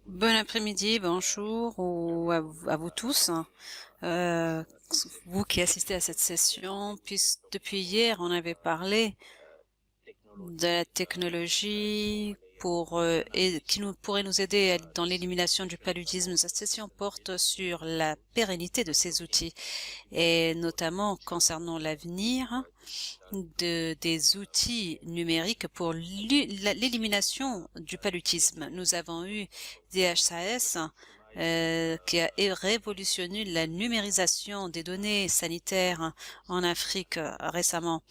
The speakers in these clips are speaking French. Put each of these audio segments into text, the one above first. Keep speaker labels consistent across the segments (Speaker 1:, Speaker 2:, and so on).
Speaker 1: Bon après-midi, bonjour ou à vous tous. Euh, Vous qui assistez à cette session, puisque depuis hier, on avait parlé de la technologie qui pourrait nous aider dans l'élimination du paludisme. Cette session porte sur la pérennité de ces outils et notamment concernant l'avenir des outils numériques pour l'élimination du paludisme. Nous avons eu DHAS qui a révolutionné la numérisation des données sanitaires en Afrique récemment,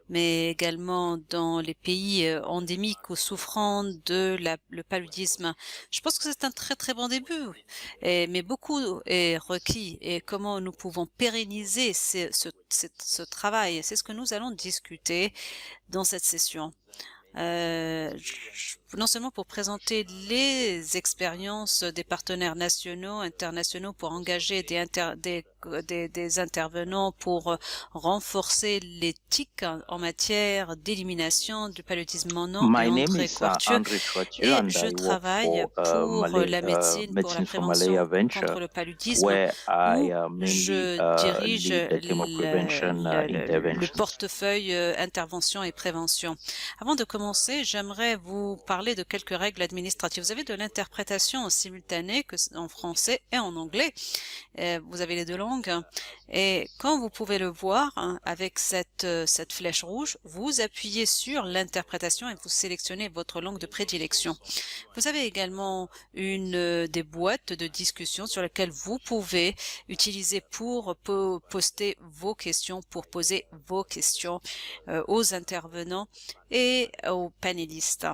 Speaker 1: mais également dans les pays endémiques ou souffrant de le paludisme. Je pense que c'est un très très bon début, mais beaucoup est requis. Et comment nous pouvons pérenniser ce travail? C'est ce que nous allons discuter dans cette session. Non seulement pour présenter les expériences des partenaires nationaux, internationaux pour engager des intervenants pour renforcer l'éthique en matière d'élimination du paludisme. Mon nom est
Speaker 2: My name
Speaker 1: André
Speaker 2: is
Speaker 1: Courtieu
Speaker 2: Andre Chouatieu
Speaker 1: et
Speaker 2: and
Speaker 1: je
Speaker 2: I work
Speaker 1: travaille
Speaker 2: for
Speaker 1: pour la médecine, pour la
Speaker 2: Medicine for Malaria
Speaker 1: prévention contre
Speaker 2: Venture,
Speaker 1: le paludisme,
Speaker 2: where I
Speaker 1: où
Speaker 2: mainly
Speaker 1: je dirige
Speaker 2: lead the chemoprevention
Speaker 1: le
Speaker 2: interventions.
Speaker 1: portefeuille intervention et prévention. Avant de commencer, j'aimerais vous parler de quelques règles administratives. Vous avez de l'interprétation en simultané en français et en anglais. Vous avez les deux langues. Et quand vous pouvez le voir, hein, avec cette flèche rouge, vous appuyez sur l'interprétation et vous sélectionnez votre langue de prédilection. Vous avez également des boîtes de discussion sur lesquelles vous pouvez utiliser pour poster vos questions, pour poser vos questions aux intervenants et aux panélistes.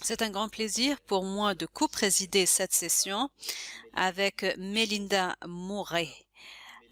Speaker 1: C'est un grand plaisir pour moi de co-présider cette session avec Melinda Murray.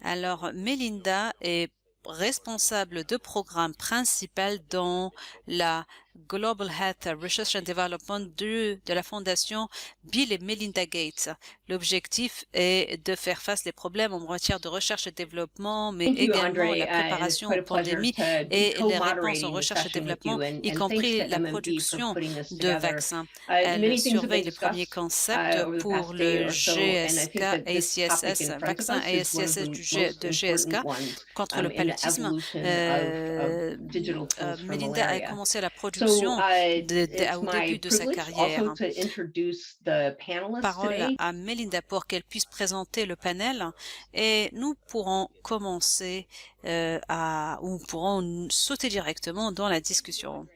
Speaker 1: Alors, Melinda est responsable de programme principal dans la Global Health Research and Development de la fondation Bill et Melinda Gates. L'objectif est de faire face aux problèmes en matière de recherche et développement, mais également la préparation aux pandémies et les réponses en recherche et développement, y compris la production de vaccins. Elle surveille les premiers concepts pour le GSK ACSS, vaccin ACSS de GSK contre le paludisme. Melinda a commencé la production au début de sa carrière. Parole à Melinda pour qu'elle puisse présenter le panel et nous pourrons commencer ou pourrons sauter directement dans la discussion.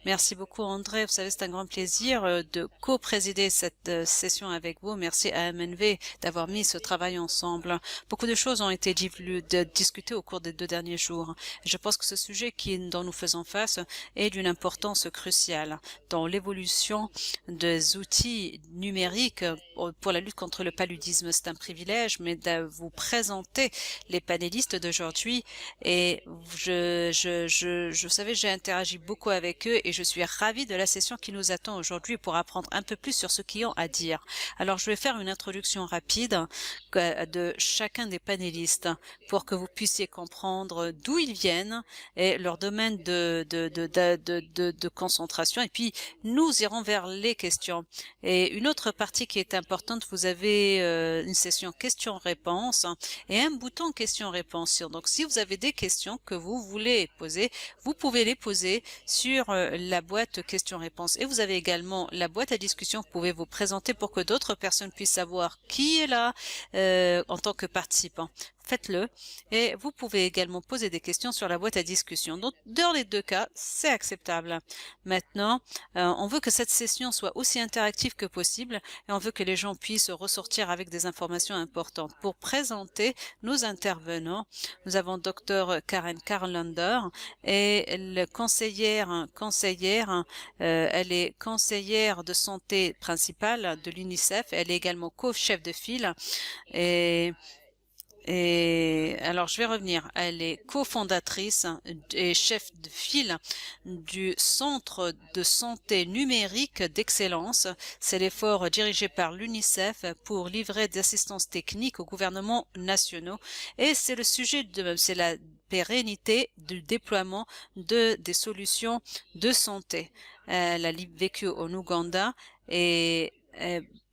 Speaker 1: Merci beaucoup André, vous savez c'est un grand plaisir de co-présider cette session avec vous. Merci à MNV d'avoir mis ce travail ensemble. Beaucoup de choses ont été discutées au cours des 2 derniers jours. Je pense que ce sujet dont nous faisons face est d'une importance cruciale dans l'évolution des outils numériques pour la lutte contre le paludisme. C'est un privilège, mais de vous présenter les panélistes d'aujourd'hui et vous savez, j'ai interagi beaucoup avec eux et je suis ravie de la session qui nous attend aujourd'hui pour apprendre un peu plus sur ce qu'ils ont à dire. Alors, je vais faire une introduction rapide de chacun des panélistes pour que vous puissiez comprendre d'où ils viennent et leur domaine de concentration. Et puis, nous irons vers les questions. Et une autre partie qui est importante, vous avez une session questions-réponses et un bouton questions-réponses. Donc, si vous avez des questions que vous voulez poser, vous pouvez les poser sur la boîte questions-réponses. Et vous avez également la boîte à discussion. Vous pouvez vous présenter pour que d'autres personnes puissent savoir qui est là en tant que participant. Faites-le et vous pouvez également poser des questions sur la boîte à discussion. Donc, dans les 2 cas, c'est acceptable. Maintenant, on veut que cette session soit aussi interactive que possible et on veut que les gens puissent ressortir avec des informations importantes. Pour présenter nos intervenants, nous avons Dr Karen Carlander et elle est conseillère de santé principale de l'UNICEF. Elle est également co-chef de file et alors, je vais revenir. Elle est cofondatrice et chef de file du Centre de santé numérique d'excellence. C'est l'effort dirigé par l'UNICEF pour livrer d'assistance technique aux gouvernements nationaux. Et c'est le sujet c'est la pérennité du déploiement des solutions de santé. Elle a vécu en Ouganda et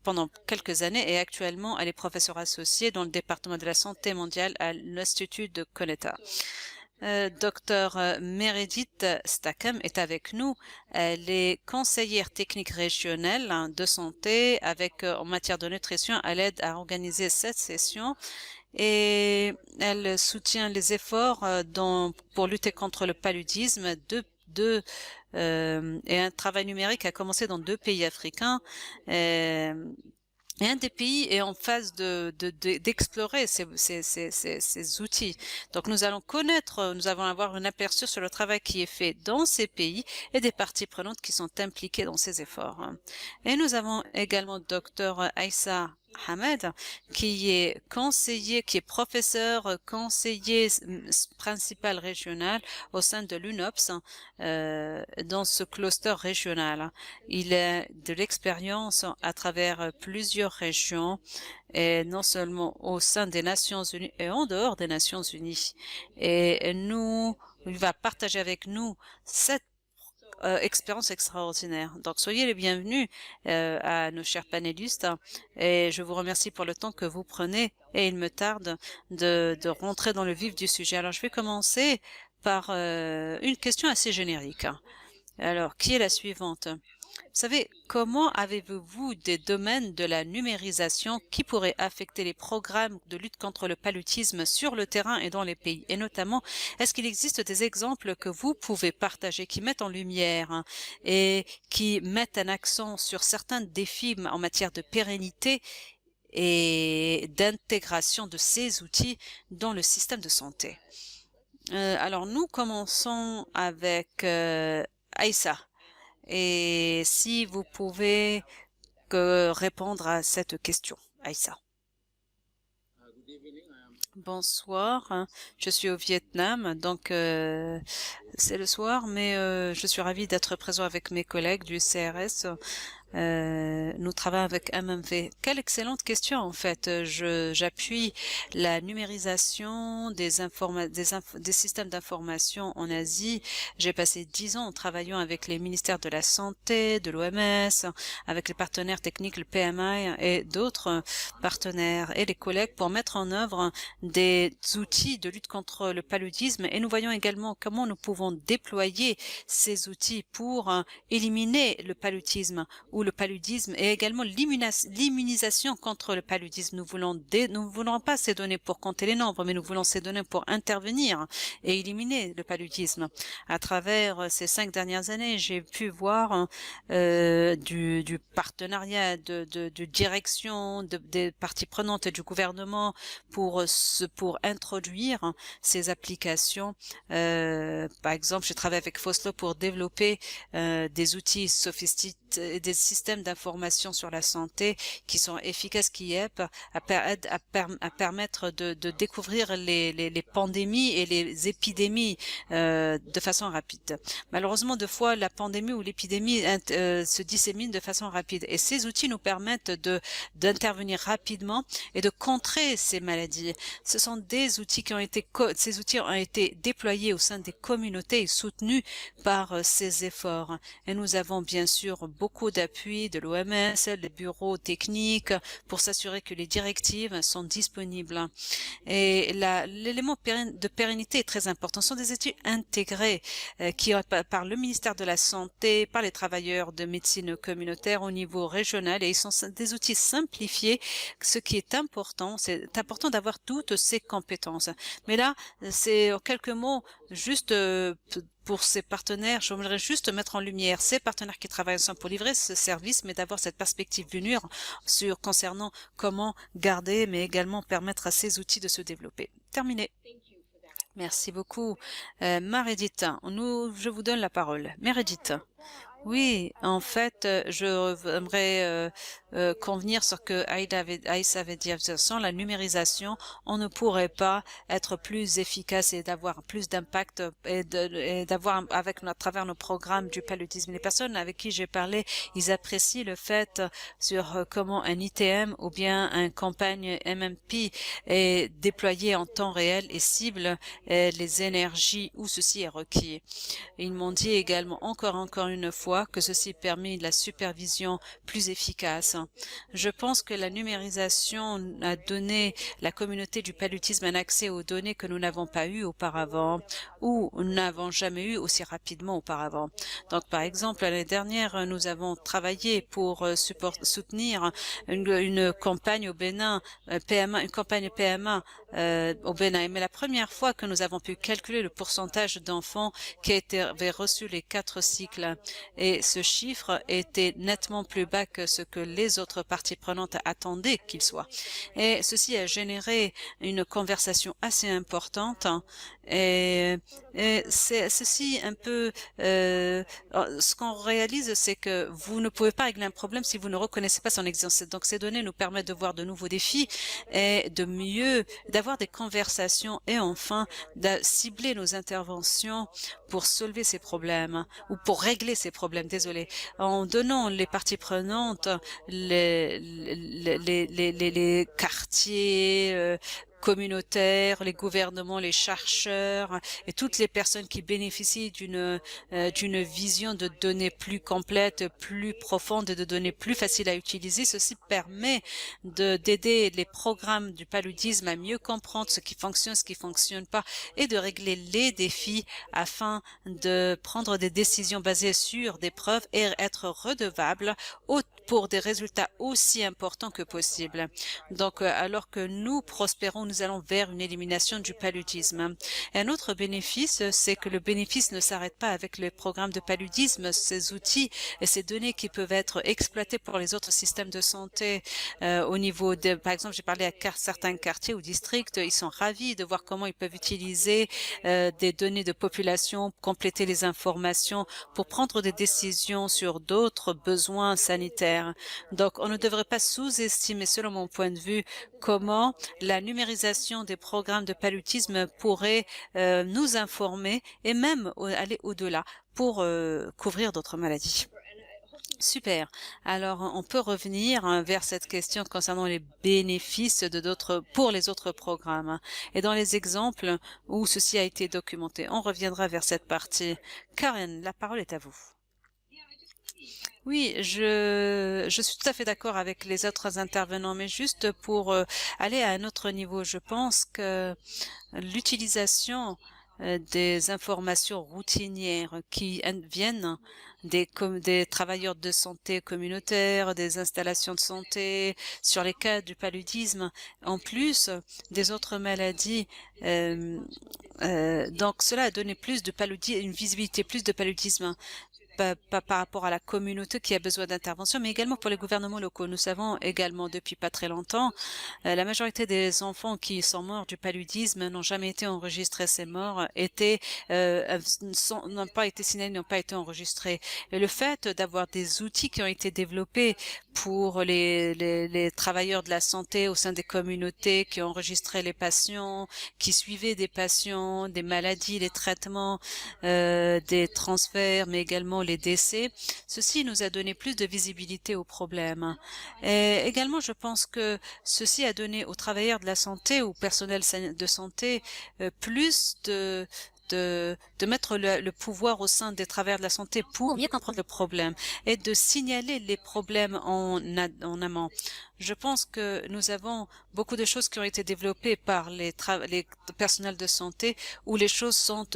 Speaker 1: pendant quelques années et actuellement elle est professeure associée dans le département de la santé mondiale à l'Institut de Conetta. Dr Meredith Stackham est avec nous. Elle est conseillère technique régionale de santé avec en matière de nutrition. Elle aide à organiser cette session et elle soutient les efforts pour lutter contre le paludisme et un travail numérique a commencé dans 2 pays africains. Et un des pays est en phase d'explorer ces outils. Donc nous allons avoir un aperçu sur le travail qui est fait dans ces pays et des parties prenantes qui sont impliquées dans ces efforts. Et nous avons également Dr Aïssa Hamed, qui est conseiller principal régional au sein de l'UNOPS dans ce cluster régional. Il a de l'expérience à travers plusieurs régions et non seulement au sein des Nations Unies et en dehors des Nations Unies. Et il va partager avec nous cette expérience extraordinaire. Donc, soyez les bienvenus à nos chers panélistes et je vous remercie pour le temps que vous prenez et il me tarde de rentrer dans le vif du sujet. Alors, je vais commencer par une question assez générique. Alors, qui est la suivante? Vous savez, comment avez-vous des domaines de la numérisation qui pourraient affecter les programmes de lutte contre le paludisme sur le terrain et dans les pays? Et notamment, est-ce qu'il existe des exemples que vous pouvez partager qui mettent en lumière et qui mettent un accent sur certains défis en matière de pérennité et d'intégration de ces outils dans le système de santé? Alors, nous commençons avec Aïssa. Et si vous pouvez répondre à cette question, Aïssa. Bonsoir, je suis au Vietnam, donc c'est le soir, mais je suis ravie d'être présent avec mes collègues du CRS. Nous travaillons avec MMV. Quelle excellente question en fait. J'appuie la numérisation des systèmes d'information en Asie. J'ai passé 10 ans en travaillant avec les ministères de la Santé, de l'OMS, avec les partenaires techniques, le PMI et d'autres partenaires et les collègues pour mettre en œuvre des outils de lutte contre le paludisme et nous voyons également comment nous pouvons déployer ces outils pour éliminer le paludisme et également l'immunisation contre le paludisme. Nous voulons pas ces données pour compter les nombres, mais nous voulons ces données pour intervenir et éliminer le paludisme. À travers ces 5 dernières années, j'ai pu voir du partenariat, de direction, des parties prenantes et du gouvernement pour introduire ces applications. Par exemple, j'ai travaillé avec Foslo pour développer des outils sophistiqués, des systèmes d'information sur la santé qui sont efficaces, qui aident à permettre de découvrir les pandémies et les épidémies de façon rapide. Malheureusement, deux fois, la pandémie ou l'épidémie se dissémine de façon rapide et ces outils nous permettent d'intervenir rapidement et de contrer ces maladies. Ce sont des outils ces outils ont été déployés au sein des communautés et soutenus par ces efforts. Et nous avons bien sûr beaucoup d'appui de l'OMS, les bureaux techniques pour s'assurer que les directives sont disponibles. Et l'élément de pérennité est très important. Ce sont des études intégrées par le ministère de la Santé, par les travailleurs de médecine communautaire au niveau régional et ils sont des outils simplifiés. Ce qui est important, c'est important d'avoir toutes ces compétences. Mais là, c'est en quelques mots, juste pour ces partenaires, j'aimerais juste mettre en lumière ces partenaires qui travaillent ensemble pour livrer ce service, mais d'avoir cette perspective venue concernant comment garder, mais également permettre à ces outils de se développer. Terminé. Merci beaucoup. Meredith, je vous donne la parole. Meredith. Oui, en fait, j'aimerais convenir sur que Aïssa avait dit, sans la numérisation, on ne pourrait pas être plus efficace et d'avoir plus d'impact et d'avoir à travers nos programmes du paludisme. Les personnes avec qui j'ai parlé, ils apprécient le fait sur comment un ITM ou bien une campagne MMP est déployé en temps réel et cible les énergies où ceci est requis. Ils m'ont dit également encore une fois fois que ceci permet la supervision plus efficace. Je pense que la numérisation a donné la communauté du paludisme un accès aux données que nous n'avons pas eu auparavant ou n'avons jamais eu aussi rapidement auparavant. Donc, par exemple, l'année dernière, nous avons travaillé pour soutenir une campagne au Bénin, PMA, une campagne PMA au Bénin. Mais la première fois que nous avons pu calculer le pourcentage d'enfants qui avaient reçu les 4 cycles, et ce chiffre était nettement plus bas que ce que les autres parties prenantes attendaient qu'il soit. Et ceci a généré une conversation assez importante. Et c'est ceci un peu ce qu'on réalise, c'est que vous ne pouvez pas régler un problème si vous ne reconnaissez pas son existence. Donc ces données nous permettent de voir de nouveaux défis et de mieux d'avoir des conversations et enfin de cibler nos interventions pour soulever ces problèmes ou pour régler ces problèmes, désolé, en donnant les parties prenantes, les quartiers communautaires, les gouvernements, les chercheurs et toutes les personnes qui bénéficient d'une vision de données plus complète, plus profonde et de données plus faciles à utiliser. Ceci permet d'aider les programmes du paludisme à mieux comprendre ce qui fonctionne pas et de régler les défis afin de prendre des décisions basées sur des preuves et être redevable pour des résultats aussi importants que possible. Donc, alors que nous prospérons, nous allons vers une élimination du paludisme. Un autre bénéfice, c'est que le bénéfice ne s'arrête pas avec le programme de paludisme. Ces outils et ces données qui peuvent être exploitées pour les autres systèmes de santé au niveau de, par exemple, j'ai parlé à certains quartiers ou districts, ils sont ravis de voir comment ils peuvent utiliser des données de population, compléter les informations pour prendre des décisions sur d'autres besoins sanitaires. Donc, on ne devrait pas sous-estimer, selon mon point de vue, comment la numérisation des programmes de paludisme pourrait nous informer et même aller au-delà pour couvrir d'autres maladies. Super. Alors, on peut revenir vers cette question concernant les bénéfices pour les autres programmes. Et dans les exemples où ceci a été documenté, on reviendra vers cette partie. Karen, la parole est à vous. Oui, je suis tout à fait d'accord avec les autres intervenants, mais juste pour aller à un autre niveau, je pense que l'utilisation des informations routinières qui viennent des travailleurs de santé communautaires, des installations de santé, sur les cas du paludisme, en plus des autres maladies. Donc cela a donné plus de paludisme, une visibilité plus de paludisme. Pas par rapport à la communauté qui a besoin d'intervention, mais également pour les gouvernements locaux. Nous savons également depuis pas très longtemps, la majorité des enfants qui sont morts du paludisme n'ont jamais été enregistrés. Ces morts n'ont pas été signalés, n'ont pas été enregistrés. Et le fait d'avoir des outils qui ont été développés pour les travailleurs de la santé au sein des communautés qui enregistraient les patients, qui suivaient des patients, des maladies, les traitements, des transferts, mais également les décès. Ceci nous a donné plus de visibilité au problème. Et également, je pense que ceci a donné aux travailleurs de la santé, au personnel de santé, plus de mettre le pouvoir au sein des travailleurs de la santé pour mieux comprendre le problème et de signaler les problèmes en amont. Je pense que nous avons beaucoup de choses qui ont été développées par les personnels de santé où les choses sont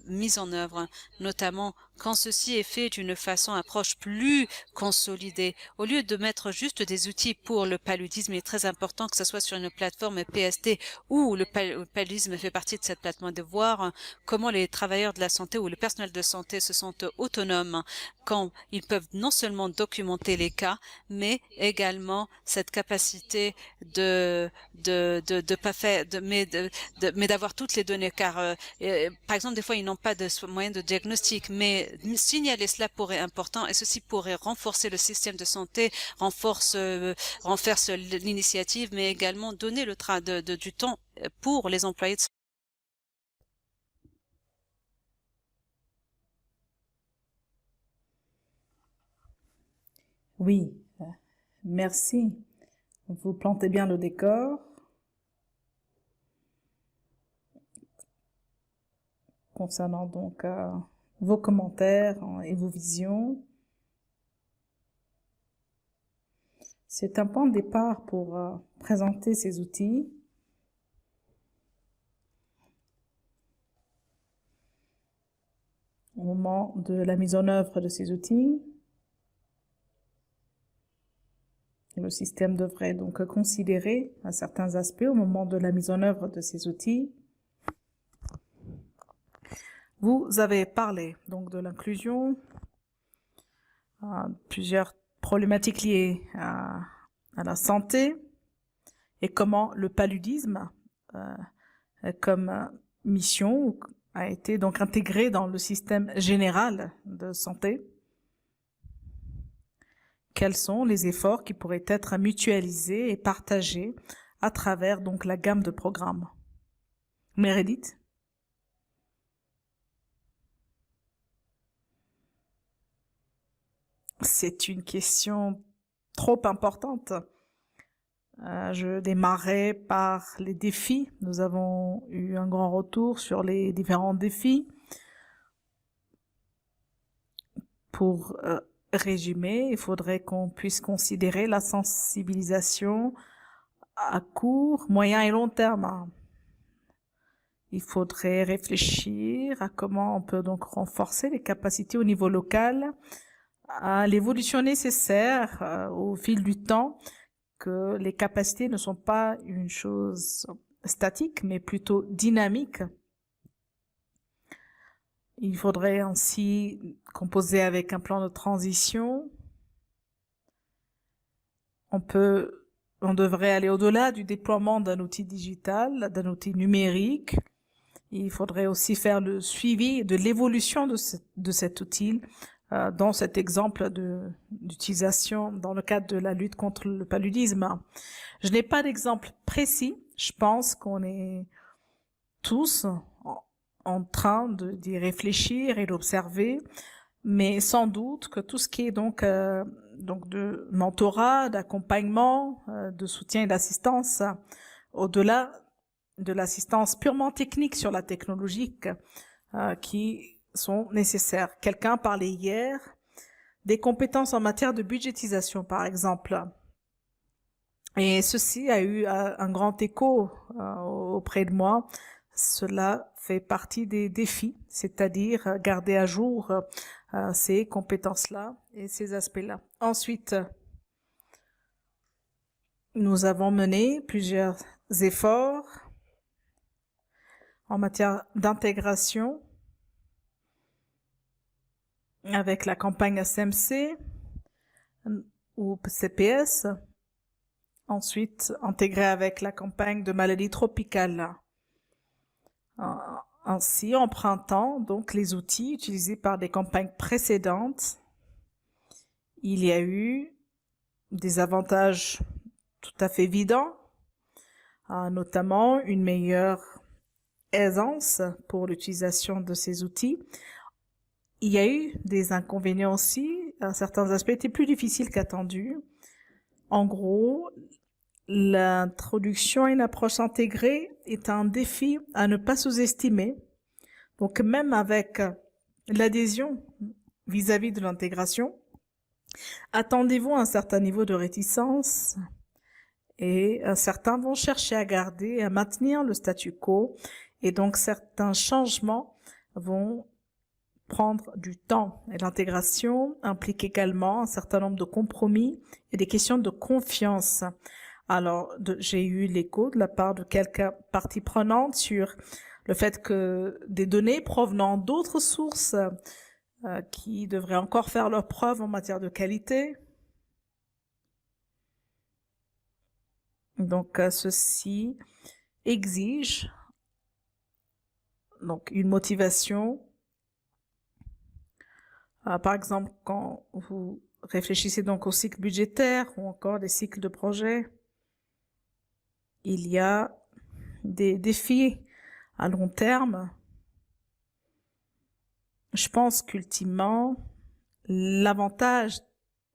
Speaker 1: mises en œuvre, notamment quand ceci est fait d'une approche plus consolidée. Au lieu de mettre juste des outils pour le paludisme, il est très important que ce soit sur une plateforme PST où le paludisme fait partie de cette plateforme, de voir comment les travailleurs de la santé ou le personnel de santé se sentent autonomes quand ils peuvent non seulement documenter les cas, mais également cette capacité mais d'avoir toutes les données, car par exemple des fois ils n'ont pas de moyen de diagnostic, mais signaler cela pourrait être important et ceci pourrait renforcer le système de santé, renforce l'initiative, mais également donner du temps pour les employés de santé.
Speaker 3: Oui, merci. Vous plantez bien le décor. Concernant donc vos commentaires et vos visions. C'est un point de départ pour présenter ces outils. Au moment de la mise en œuvre de ces outils, le système devrait donc considérer à certains aspects au moment de la mise en œuvre de ces outils. Vous avez parlé donc de l'inclusion, plusieurs problématiques liées à la santé et comment le paludisme comme mission a été donc intégré dans le système général de santé. Quels sont les efforts qui pourraient être mutualisés et partagés à travers donc la gamme de programmes? Meredith? C'est une question trop importante. Je démarrais par les défis. Nous avons eu un grand retour sur les différents défis. Pour résumer, il faudrait qu'on puisse considérer la sensibilisation à court, moyen et long terme. Il faudrait réfléchir à comment on peut donc renforcer les capacités au niveau local, à l'évolution nécessaire au fil du temps, que les capacités ne sont pas une chose statique, mais plutôt dynamique. Il faudrait ainsi composer avec un plan de transition. On devrait aller au-delà du déploiement d'un outil digital, d'un outil numérique. Il faudrait aussi faire le suivi de l'évolution de cet outil dans cet exemple d'utilisation dans le cadre de la lutte contre le paludisme. Je n'ai pas d'exemple précis. Je pense qu'on est tous en train d'y réfléchir et d'observer, mais sans doute que tout ce qui est donc de mentorat, d'accompagnement, de soutien et d'assistance, au-delà de l'assistance purement technique sur la technologie qui sont nécessaires. Quelqu'un parlait hier des compétences en matière de budgétisation, par exemple. Et ceci a eu un grand écho auprès de moi. Cela fait partie des défis, c'est-à-dire garder à jour ces compétences-là et ces aspects-là. Ensuite, nous avons mené plusieurs efforts en matière d'intégration avec la campagne SMC ou CPS, ensuite intégré avec la campagne de maladies tropicales. Ainsi, empruntant donc les outils utilisés par des campagnes précédentes, il y a eu des avantages tout à fait évidents, notamment une meilleure aisance pour l'utilisation de ces outils. Il y a eu des inconvénients aussi, certains aspects étaient plus difficiles qu'attendus. En gros, l'introduction à une approche intégrée est un défi à ne pas sous-estimer. Donc même avec l'adhésion vis-à-vis de l'intégration, attendez-vous à un certain niveau de réticence et certains vont chercher à garder, à maintenir le statu quo et donc certains changements vont prendre du temps. Et l'intégration implique également un certain nombre de compromis et des questions de confiance. Alors, j'ai eu l'écho de la part de quelques parties prenantes sur le fait que des données provenant d'autres sources qui devraient encore faire leurs preuves en matière de qualité. Donc, ceci exige donc une motivation. Par exemple, quand vous réfléchissez donc au cycle budgétaire ou encore des cycles de projet, il y a des défis à long terme. Je pense qu'ultimement, l'avantage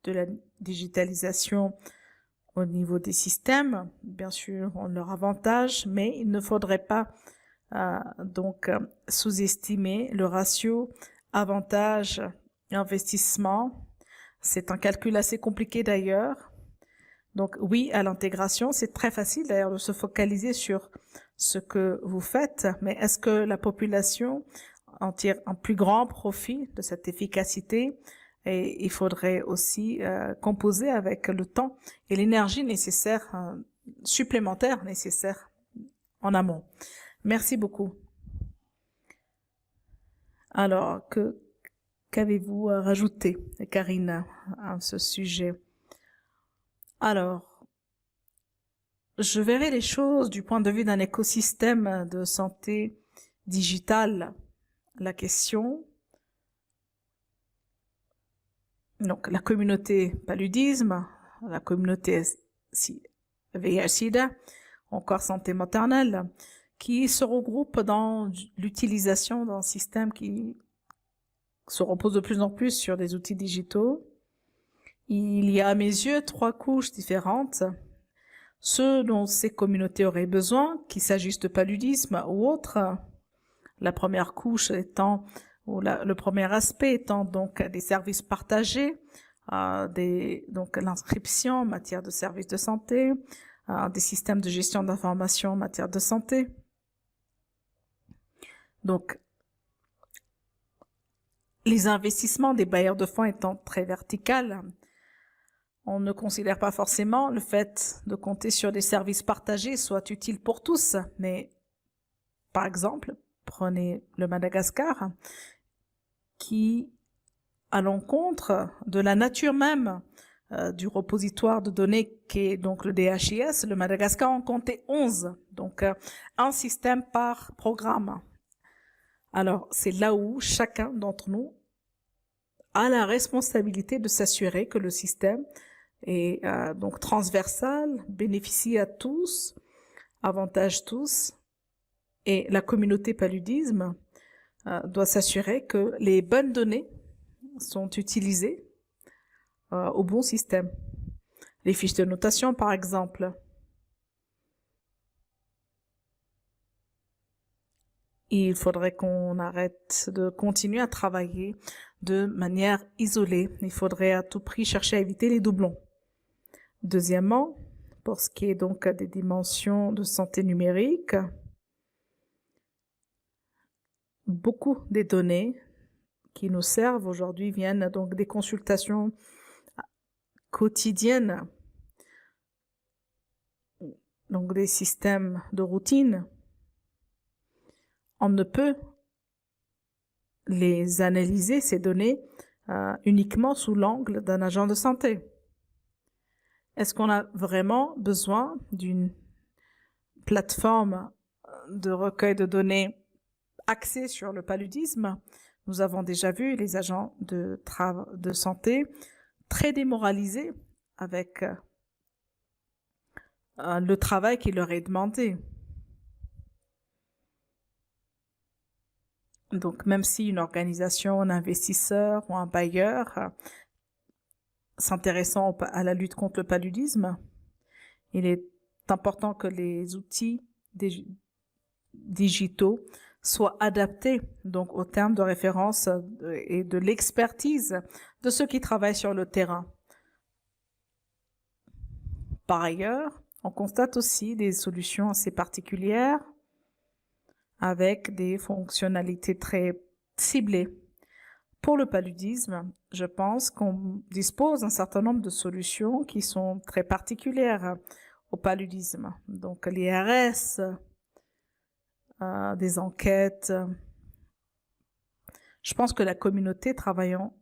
Speaker 3: de la digitalisation au niveau des systèmes, bien sûr, ont leur avantage, mais il ne faudrait pas donc sous-estimer le ratio avantages et investissements. C'est un calcul assez compliqué d'ailleurs. Donc oui, à l'intégration, c'est très facile d'ailleurs de se focaliser sur ce que vous faites, mais est-ce que la population en tire un plus grand profit de cette efficacité? Et il faudrait aussi composer avec le temps et l'énergie nécessaire, supplémentaire nécessaire en amont. Merci beaucoup. Alors, qu'avez-vous à rajouter, Karine, à ce sujet? Alors, je verrai les choses du point de vue d'un écosystème de santé digitale. La question, donc la communauté paludisme, la communauté VIH-Sida, encore santé maternelle, qui se regroupent dans l'utilisation d'un système qui se repose de plus en plus sur des outils digitaux. Il y a à mes yeux 3 couches différentes. Ceux dont ces communautés auraient besoin, qu'il s'agisse de paludisme ou autre. La première couche étant, ou le premier aspect étant donc des services partagés, donc l'inscription en matière de services de santé, des systèmes de gestion d'information en matière de santé. Donc, les investissements des bailleurs de fonds étant très verticales, on ne considère pas forcément le fait de compter sur des services partagés soit utile pour tous, mais par exemple, prenez le Madagascar, qui, à l'encontre de la nature même du repositoire de données qui est donc le DHIS, le Madagascar en comptait 11, donc un système par programme. Alors, c'est là où chacun d'entre nous a la responsabilité de s'assurer que le système est donc transversal, bénéficie à tous, avantage tous, et la communauté paludisme doit s'assurer que les bonnes données sont utilisées au bon système. Les fiches de notation, par exemple. Il faudrait qu'on arrête de continuer à travailler de manière isolée. Il faudrait à tout prix chercher à éviter les doublons. Deuxièmement, pour ce qui est donc des dimensions de santé numérique, beaucoup des données qui nous servent aujourd'hui viennent donc des consultations quotidiennes, donc des systèmes de routine. On ne peut les analyser, ces données, uniquement sous l'angle d'un agent de santé. Est-ce qu'on a vraiment besoin d'une plateforme de recueil de données axée sur le paludisme? Nous avons déjà vu les agents de santé très démoralisés avec le travail qui leur est demandé. Donc, même si une organisation, un investisseur ou un bailleur s'intéressant à la lutte contre le paludisme, il est important que les outils digitaux soient adaptés donc aux termes de référence et de l'expertise de ceux qui travaillent sur le terrain. Par ailleurs, on constate aussi des solutions assez particulières avec des fonctionnalités très ciblées. Pour le paludisme, je pense qu'on dispose d'un certain nombre de solutions qui sont très particulières au paludisme. Donc l'IRS, des enquêtes. Je pense que la communauté travaillant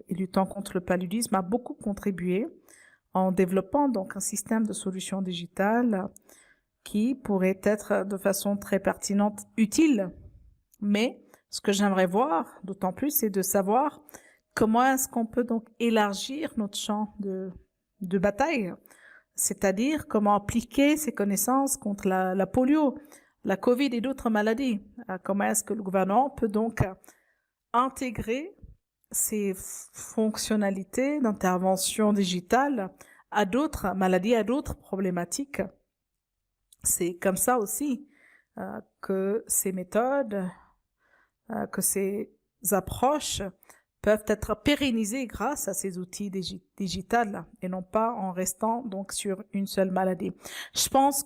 Speaker 3: et luttant contre le paludisme a beaucoup contribué en développant donc un système de solutions digitales qui pourrait être de façon très pertinente utile. Mais ce que j'aimerais voir, d'autant plus, c'est de savoir comment est-ce qu'on peut donc élargir notre champ de bataille, c'est-à-dire comment appliquer ces connaissances contre la polio, la Covid et d'autres maladies. Comment est-ce que le gouvernement peut donc intégrer ces fonctionnalités d'intervention digitale à d'autres maladies, à d'autres problématiques. C'est comme ça aussi que ces méthodes, que ces approches peuvent être pérennisées grâce à ces outils digitales et non pas en restant donc sur une seule maladie. Je pense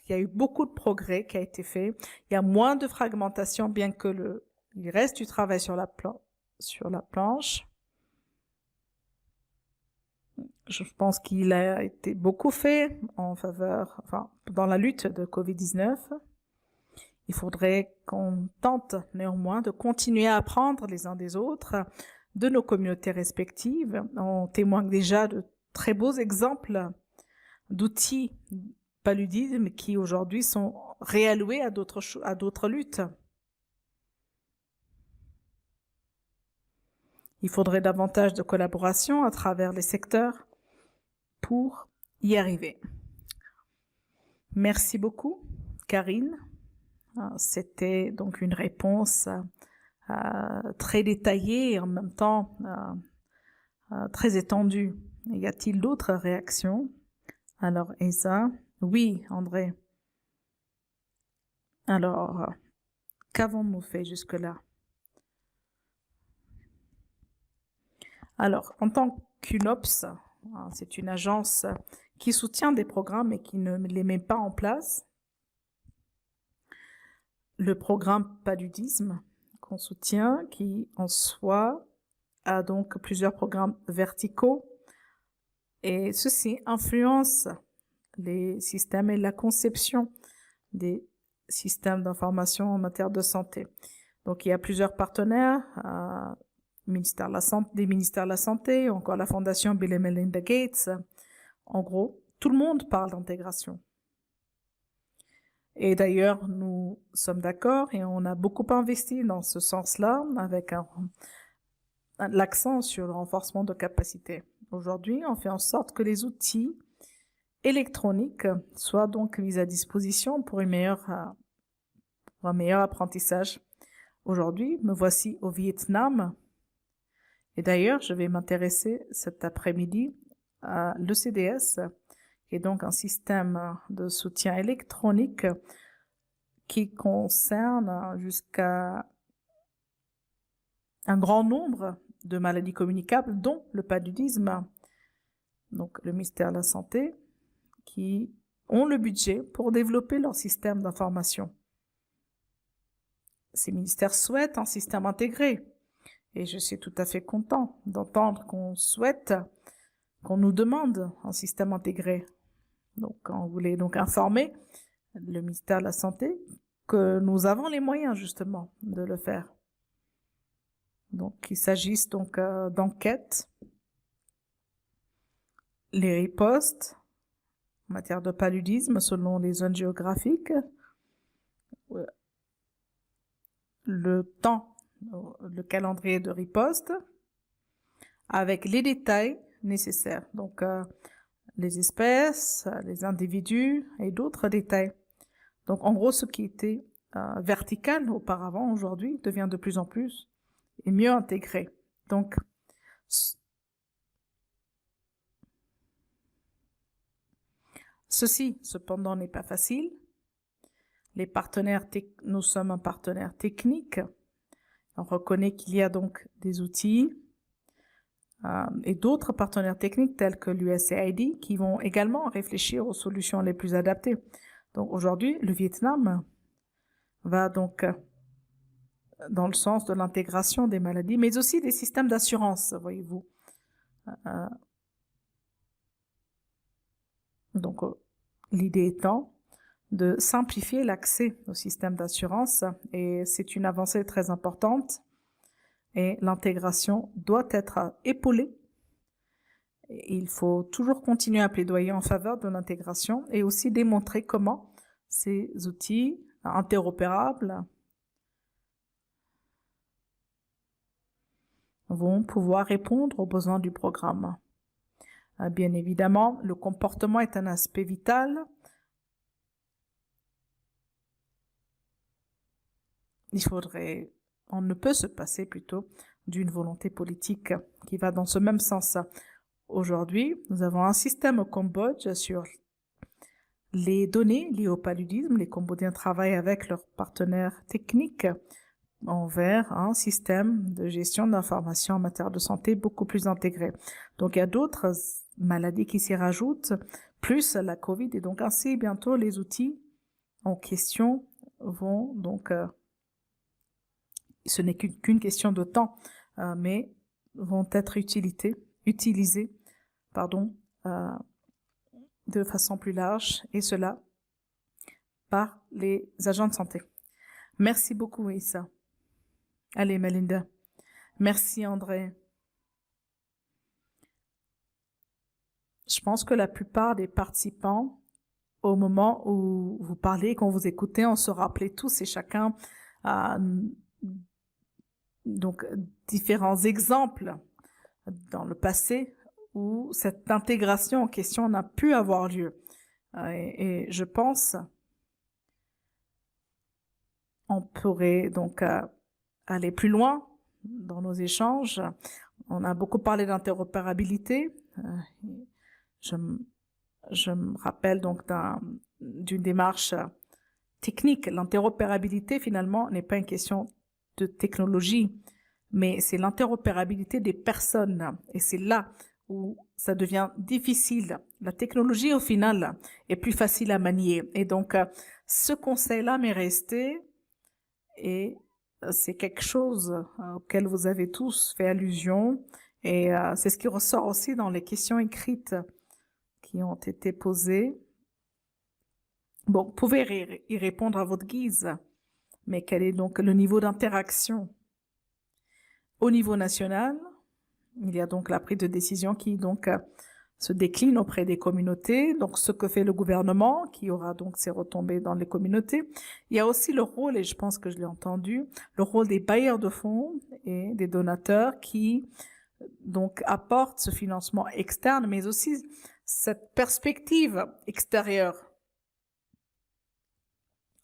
Speaker 3: qu'il y a eu beaucoup de progrès qui a été fait. Il y a moins de fragmentation, bien que il reste du travail sur la planche. Je pense qu'il a été beaucoup fait en faveur, dans la lutte de Covid-19. Il faudrait qu'on tente néanmoins de continuer à apprendre les uns des autres, de nos communautés respectives. On témoigne déjà de très beaux exemples d'outils paludisme qui aujourd'hui sont réalloués à d'autres luttes. Il faudrait davantage de collaboration à travers les secteurs pour y arriver. Merci beaucoup, Karine. C'était donc une réponse très détaillée et en même temps très étendue. Y a-t-il d'autres réactions? Alors, Esa, oui, André. Alors, qu'avons-nous fait jusque-là? Alors, en tant qu'UNOPS, c'est une agence qui soutient des programmes et qui ne les met pas en place. Le programme Paludisme qu'on soutient, qui en soi a donc plusieurs programmes verticaux, et ceci influence les systèmes et la conception des systèmes d'information en matière de santé. Donc il y a plusieurs partenaires, des ministères de la Santé, encore la Fondation Bill et Melinda Gates. En gros, tout le monde parle d'intégration. Et d'ailleurs, nous sommes d'accord et on a beaucoup investi dans ce sens-là avec l'accent sur le renforcement de capacités. Aujourd'hui, on fait en sorte que les outils électroniques soient donc mis à disposition pour un meilleur apprentissage. Aujourd'hui, me voici au Vietnam. Et d'ailleurs, je vais m'intéresser cet après-midi à l'ECDS, qui est donc un système de soutien électronique qui concerne jusqu'à un grand nombre de maladies communicables, dont le paludisme. Donc, le ministère de la Santé, qui ont le budget pour développer leur système d'information. Ces ministères souhaitent un système intégré. Et je suis tout à fait content d'entendre qu'on nous demande un système intégré. Donc, on voulait donc informer le ministère de la Santé que nous avons les moyens, justement, de le faire. Donc, qu'il s'agisse donc d'enquêtes, les ripostes en matière de paludisme selon les zones géographiques, le calendrier de riposte, avec les détails nécessaires. Donc, les espèces, les individus et d'autres détails. Donc, en gros, ce qui était vertical auparavant, aujourd'hui, devient de plus en plus et mieux intégré. Donc, ceci, cependant, n'est pas facile. Nous sommes un partenaire technique. On reconnaît qu'il y a donc des outils et d'autres partenaires techniques tels que l'USAID qui vont également réfléchir aux solutions les plus adaptées. Donc aujourd'hui, le Vietnam va donc dans le sens de l'intégration des maladies, mais aussi des systèmes d'assurance, voyez-vous. Donc l'idée étant de simplifier l'accès au système d'assurance et c'est une avancée très importante et l'intégration doit être épaulée. Il faut toujours continuer à plaidoyer en faveur de l'intégration et aussi démontrer comment ces outils interopérables vont pouvoir répondre aux besoins du programme. Bien évidemment, le comportement est un aspect vital. On ne peut se passer plutôt d'une volonté politique qui va dans ce même sens. Aujourd'hui, nous avons un système au Cambodge sur les données liées au paludisme. Les Cambodgiens travaillent avec leurs partenaires techniques vers un système de gestion d'information en matière de santé beaucoup plus intégré. Donc, il y a d'autres maladies qui s'y rajoutent, plus la COVID, et donc ainsi, bientôt, les outils en question vont donc, ce n'est qu'une question de temps, mais vont être utilisés, de façon plus large, et cela par les agents de santé. Merci beaucoup, Issa. Allez, Melinda. Merci, André. Je pense que la plupart des participants, au moment où vous parlez, quand vous écoutez, on se rappelait tous et chacun donc différents exemples dans le passé où cette intégration en question n'a pu avoir lieu. Et je pense on pourrait donc aller plus loin dans nos échanges. On a beaucoup parlé d'interopérabilité. Je me rappelle donc d'une démarche technique. L'interopérabilité, finalement, n'est pas une question de technologie, mais c'est l'interopérabilité des personnes. Et c'est là où ça devient difficile. La technologie, au final, est plus facile à manier. Et donc, ce conseil-là m'est resté, et c'est quelque chose auquel vous avez tous fait allusion. Et c'est ce qui ressort aussi dans les questions écrites qui ont été posées. Bon, vous pouvez y répondre à votre guise, mais quel est donc le niveau d'interaction? Au niveau national, il y a donc la prise de décision qui donc se décline auprès des communautés, donc ce que fait le gouvernement, qui aura donc ses retombées dans les communautés. Il y a aussi le rôle, et je pense que je l'ai entendu, le rôle des bailleurs de fonds et des donateurs qui donc apportent ce financement externe, mais aussi cette perspective extérieure.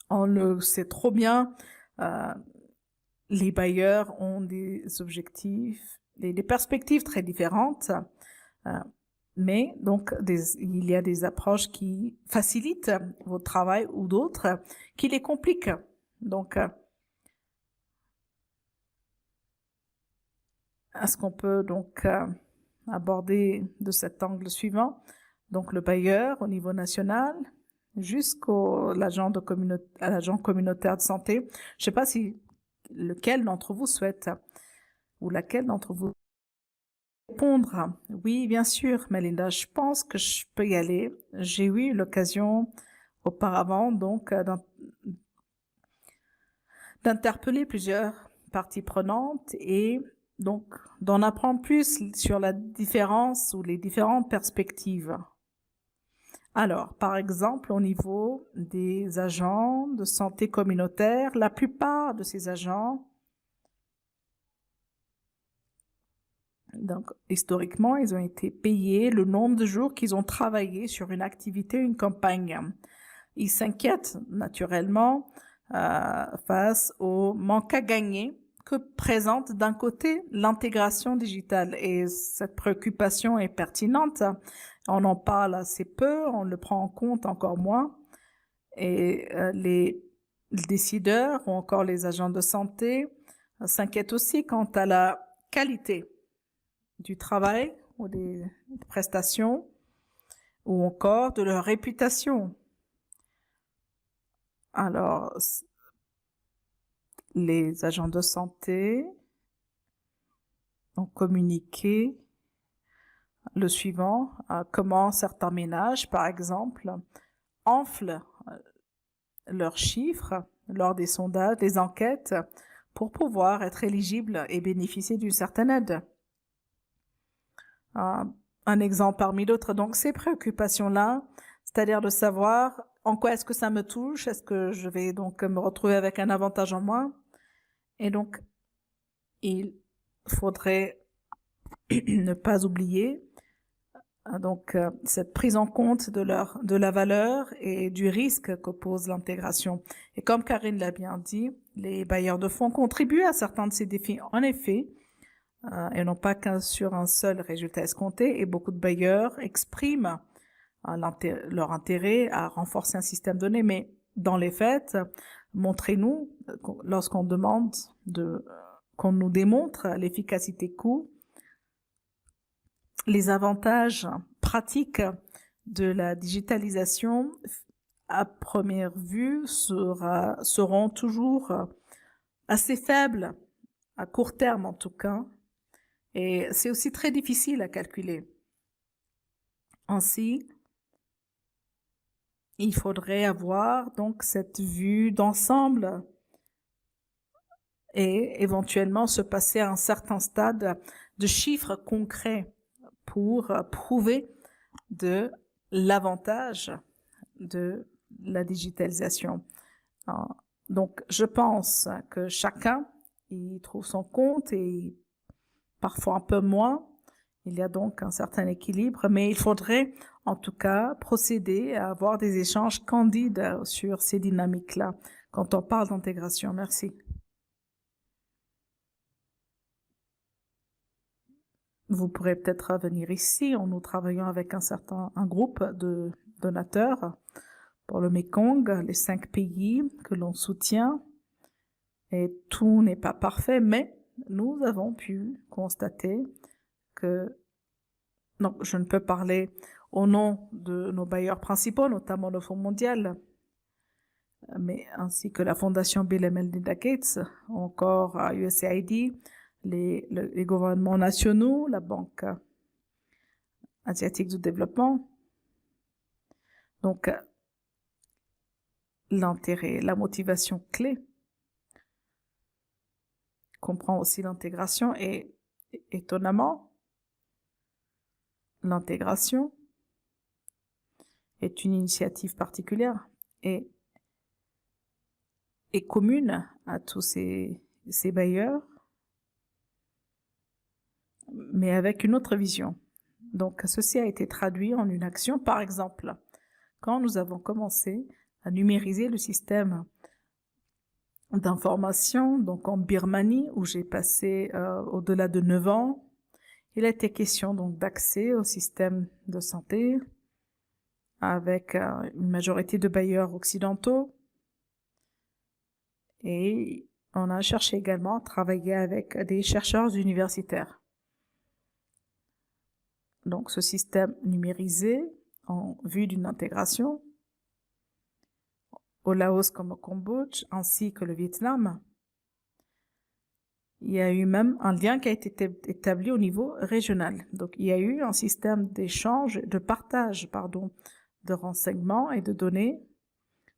Speaker 3: On le sait trop bien, les bailleurs ont des objectifs, des perspectives très différentes, mais donc il y a des approches qui facilitent votre travail ou d'autres qui les compliquent. Donc, est-ce qu'on peut donc aborder de cet angle suivant, donc le bailleur au niveau national jusqu'à l'agent communautaire de santé. Je ne sais pas si lequel d'entre vous souhaite ou laquelle d'entre vous répondre. Oui, bien sûr, Melinda, je pense que je peux y aller. J'ai eu l'occasion auparavant donc d'interpeller plusieurs parties prenantes et donc d'en apprendre plus sur la différence ou les différentes perspectives. Alors, par exemple, au niveau des agents de santé communautaire, la plupart de ces agents, donc historiquement, ils ont été payés le nombre de jours qu'ils ont travaillé sur une activité, une campagne. Ils s'inquiètent naturellement face au manque à gagner que présente d'un côté l'intégration digitale. Et cette préoccupation est pertinente. On en parle assez peu, on le prend en compte encore moins. Et les décideurs ou encore les agents de santé s'inquiètent aussi quant à la qualité du travail ou des prestations ou encore de leur réputation. Alors, les agents de santé ont communiqué le suivant, comment certains ménages, par exemple, enflent leurs chiffres lors des sondages, des enquêtes, pour pouvoir être éligibles et bénéficier d'une certaine aide. Un exemple parmi d'autres. Donc, ces préoccupations-là, c'est-à-dire de savoir en quoi est-ce que ça me touche, est-ce que je vais donc me retrouver avec un avantage en moins. Et donc, il faudrait ne pas oublier donc cette prise en compte de la valeur et du risque que pose l'intégration. Et comme Karine l'a bien dit, les bailleurs de fonds contribuent à certains de ces défis, en effet, et non pas qu'un sur un seul résultat escompté, et beaucoup de bailleurs expriment leur intérêt à renforcer un système donné, mais dans les faits, Montrez-nous, lorsqu'on demande qu'on nous démontre l'efficacité coût, les avantages pratiques de la digitalisation à première vue seront toujours assez faibles, à court terme en tout cas, et c'est aussi très difficile à calculer. Ainsi, il faudrait avoir donc cette vue d'ensemble et éventuellement se passer à un certain stade de chiffres concrets pour prouver de l'avantage de la digitalisation. Donc, je pense que chacun y trouve son compte et parfois un peu moins. Il y a donc un certain équilibre, mais il faudrait en tout cas procéder à avoir des échanges candides sur ces dynamiques-là quand on parle d'intégration. Merci. Vous pourrez peut-être venir ici. Nous travaillons avec un groupe de donateurs pour le Mekong, les 5 pays que l'on soutient. Et tout n'est pas parfait, mais nous avons pu constater que, non, je ne peux parler au nom de nos bailleurs principaux, notamment le Fonds mondial, mais ainsi que la Fondation Bill et Melinda Gates, encore USAID, les gouvernements nationaux, la Banque asiatique du développement. Donc, l'intérêt, la motivation clé comprend aussi l'intégration et, étonnamment, l'intégration est une initiative particulière et commune à tous ces bailleurs, mais avec une autre vision. Donc, ceci a été traduit en une action. Par exemple, quand nous avons commencé à numériser le système d'information, donc en Birmanie, où j'ai passé au-delà de 9 ans, il a été question donc d'accès au système de santé avec une majorité de bailleurs occidentaux. Et on a cherché également à travailler avec des chercheurs universitaires. Donc, ce système numérisé en vue d'une intégration au Laos comme au Cambodge, ainsi que le Vietnam. Il y a eu même un lien qui a été établi au niveau régional. Donc, il y a eu un système d'échange, de partage, de renseignements et de données.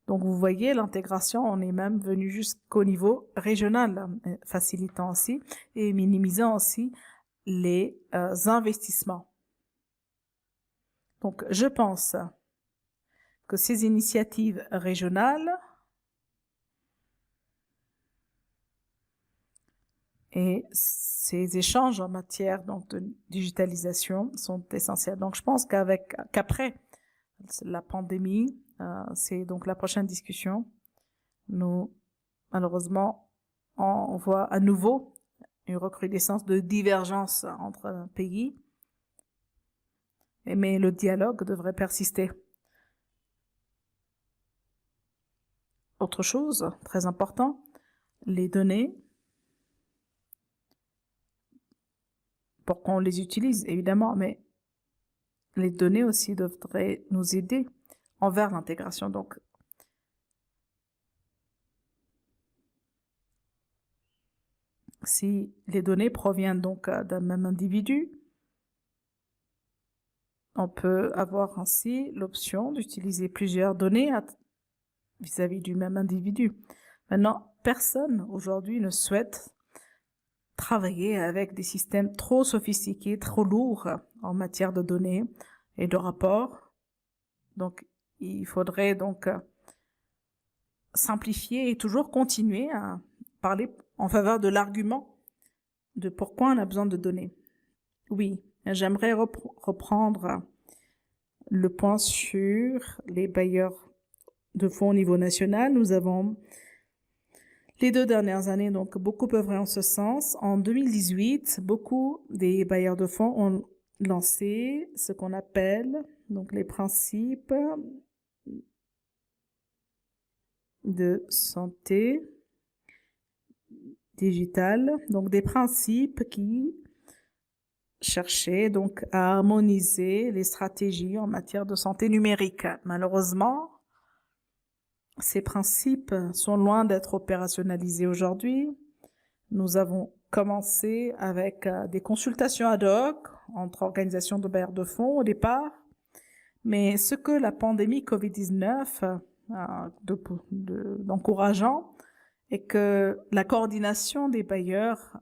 Speaker 3: Donc, vous voyez, l'intégration, on est même venu jusqu'au niveau régional, facilitant aussi et minimisant aussi les investissements. Donc, je pense que ces initiatives régionales et ces échanges en matière donc, de digitalisation sont essentiels. Donc, je pense qu'après la pandémie, c'est donc la prochaine discussion. Nous, malheureusement, on voit à nouveau une recrudescence de divergence entre pays, mais le dialogue devrait persister. Autre chose très important, les données, pour qu'on les utilise évidemment, mais les données aussi devraient nous aider envers l'intégration. Donc, si les données proviennent donc d'un même individu, on peut avoir ainsi l'option d'utiliser plusieurs données vis-à-vis du même individu. Maintenant, personne aujourd'hui ne souhaite travailler avec des systèmes trop sophistiqués, trop lourds en matière de données et de rapports. Donc, il faudrait donc simplifier et toujours continuer à parler en faveur de l'argument de pourquoi on a besoin de données. Oui, j'aimerais reprendre le point sur les bailleurs de fonds au niveau national. Nous avons les 2 dernières années, donc beaucoup œuvré en ce sens. En 2018, beaucoup des bailleurs de fonds ont lancé ce qu'on appelle donc les principes de santé digitale, donc des principes qui cherchaient donc à harmoniser les stratégies en matière de santé numérique. Malheureusement, ces principes sont loin d'être opérationnalisés aujourd'hui. Nous avons commencé avec des consultations ad hoc entre organisations de bailleurs de fonds au départ, mais ce que la pandémie COVID-19 d'encourageant est que la coordination des bailleurs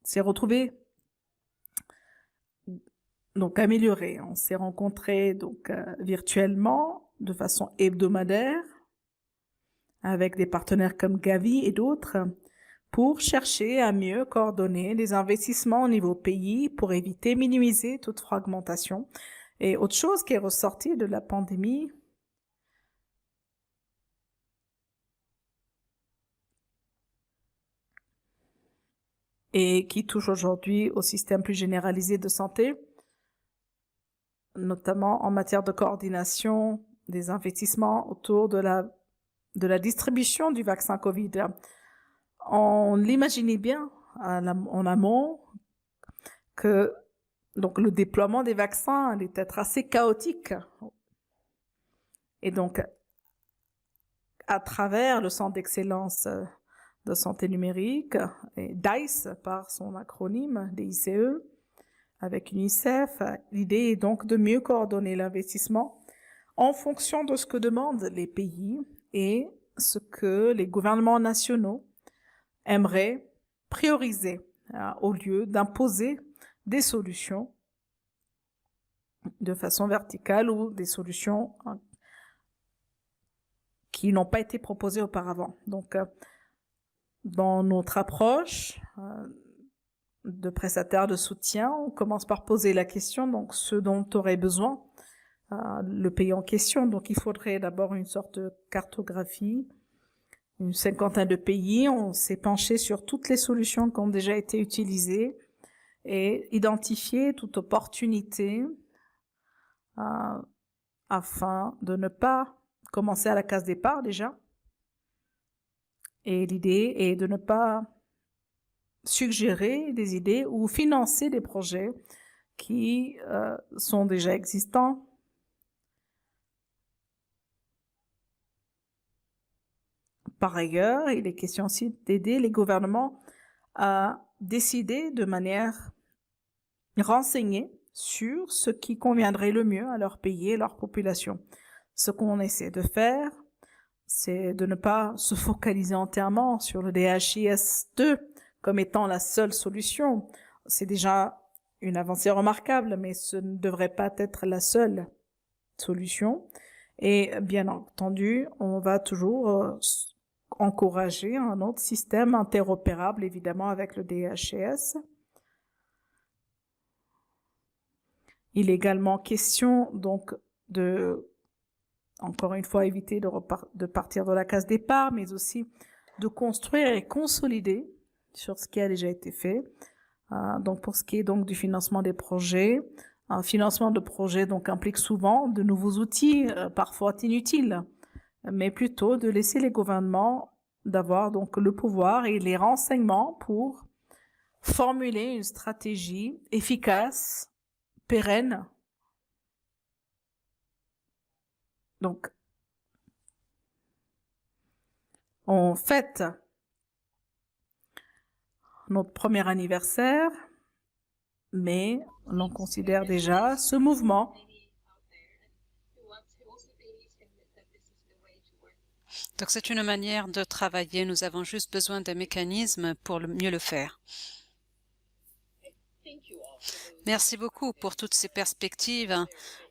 Speaker 3: s'est retrouvée donc améliorée. On s'est rencontrés donc virtuellement de façon hebdomadaire avec des partenaires comme Gavi et d'autres pour chercher à mieux coordonner les investissements au niveau pays pour éviter, minimiser toute fragmentation. Et autre chose qui est ressortie de la pandémie, et qui touche aujourd'hui au système plus généralisé de santé, notamment en matière de coordination des investissements autour de la distribution du vaccin Covid. On l'imaginait bien en amont que donc le déploiement des vaccins allait être assez chaotique. Et donc, à travers le Centre d'excellence de santé numérique, et DICE par son acronyme, DICE, avec UNICEF, l'idée est donc de mieux coordonner l'investissement en fonction de ce que demandent les pays et ce que les gouvernements nationaux aimeraient prioriser au lieu d'imposer des solutions de façon verticale ou des solutions qui n'ont pas été proposées auparavant. Donc, dans notre approche de prestataire de soutien, on commence par poser la question, donc ce dont aurait besoin le pays en question. Donc, il faudrait d'abord une sorte de cartographie, une cinquantaine de pays. On s'est penché sur toutes les solutions qui ont déjà été utilisées et identifier toute opportunité afin de ne pas commencer à la case départ déjà. Et l'idée est de ne pas suggérer des idées ou financer des projets qui sont déjà existants. Par ailleurs, il est question aussi d'aider les gouvernements à décider de manière renseignée sur ce qui conviendrait le mieux à leur pays et leur population. Ce qu'on essaie de faire, c'est de ne pas se focaliser entièrement sur le DHIS2 comme étant la seule solution. C'est déjà une avancée remarquable, mais ce ne devrait pas être la seule solution. Et bien entendu, on va toujours encourager un autre système interopérable, évidemment, avec le DHIS. Il est également question donc de, encore une fois, éviter de partir de la case départ, mais aussi de construire et consolider sur ce qui a déjà été fait. Donc pour ce qui est donc du financement des projets, un financement de projets donc implique souvent de nouveaux outils, parfois inutiles, mais plutôt de laisser les gouvernements d'avoir donc le pouvoir et les renseignements pour formuler une stratégie efficace, pérenne. Donc, on fête notre premier anniversaire, mais l'on considère déjà ce mouvement
Speaker 1: Donc c'est une manière de travailler. Nous avons juste besoin d'un mécanisme pour mieux le faire. Merci beaucoup pour toutes ces perspectives.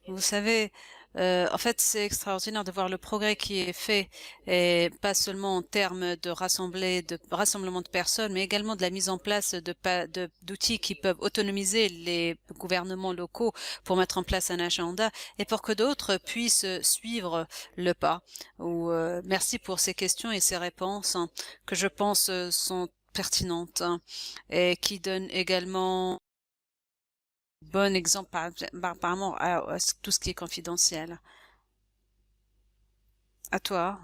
Speaker 1: Vous savez, en fait, c'est extraordinaire de voir le progrès qui est fait, et pas seulement en termes de rassemblement de personnes, mais également de la mise en place d'outils qui peuvent autonomiser les gouvernements locaux pour mettre en place un agenda et pour que d'autres puissent suivre le pas. Merci pour ces questions et ces réponses que je pense sont pertinentes et qui donnent également bon exemple par rapport à tout ce qui est confidentiel. À toi.